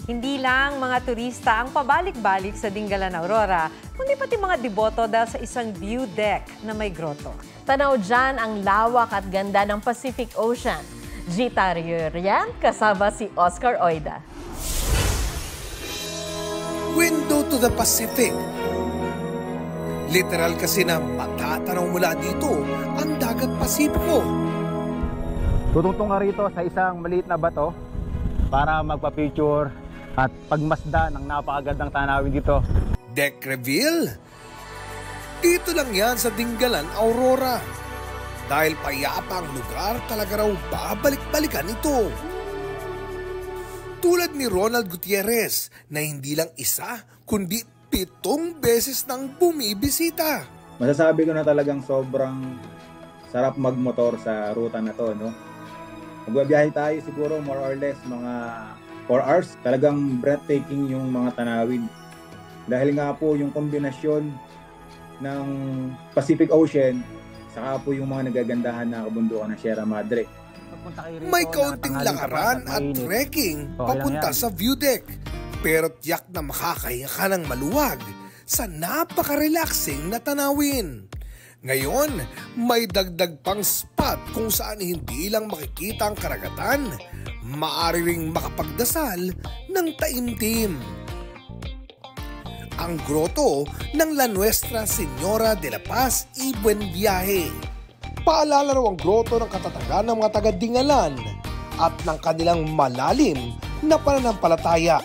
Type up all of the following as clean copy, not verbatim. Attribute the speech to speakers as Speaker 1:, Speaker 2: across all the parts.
Speaker 1: Hindi lang mga turista ang pabalik-balik sa Dingalan Aurora, kundi pati mga deboto dahil sa isang view deck na may grotto.
Speaker 2: Tanaw dyan ang lawak at ganda ng Pacific Ocean. Gita Riorian, kasama si Oscar Oida.
Speaker 3: Window to the Pacific. Literal kasi na matatanaw mula dito ang dagat Pasipiko.
Speaker 4: Tutungtong nga rito sa isang maliit na bato para magpa-picture at pagmasda ng napakagandang tanawin dito.
Speaker 3: Deck reveal? Dito lang yan sa Dingalan Aurora. Dahil payapa ang lugar, talaga raw babalik-balikan ito. Tulad ni Ronald Gutierrez na hindi lang isa, kundi 7 beses nang bumibisita.
Speaker 5: Masasabi ko na talagang sobrang sarap magmotor sa ruta na to, no? Magbabiyahe tayo siguro more or less mga 4 hours. Talagang breathtaking yung mga tanawin. Dahil nga po yung kombinasyon ng Pacific Ocean saka po yung mga nagagandahan na kabundukan ng Sierra Madre.
Speaker 3: May kaunting lakaran at trekking papunta sa view deck. Pero tiyak na makakaya ka ng maluwag sa napaka-relaxing na tanawin. Ngayon, may dagdag pang spot kung saan hindi lang makikita ang karagatan, maaari ring makapagdasal ng taimtim. Ang grotto ng La Nuestra Señora de la Paz y Buen Viaje. Paalala raw ang grotto ng katatagan ng mga taga-Dingalan at ng kanilang malalim na pananampalataya.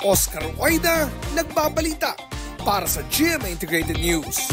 Speaker 3: Oscar Oida, nagbabalita para sa GMA Integrated News.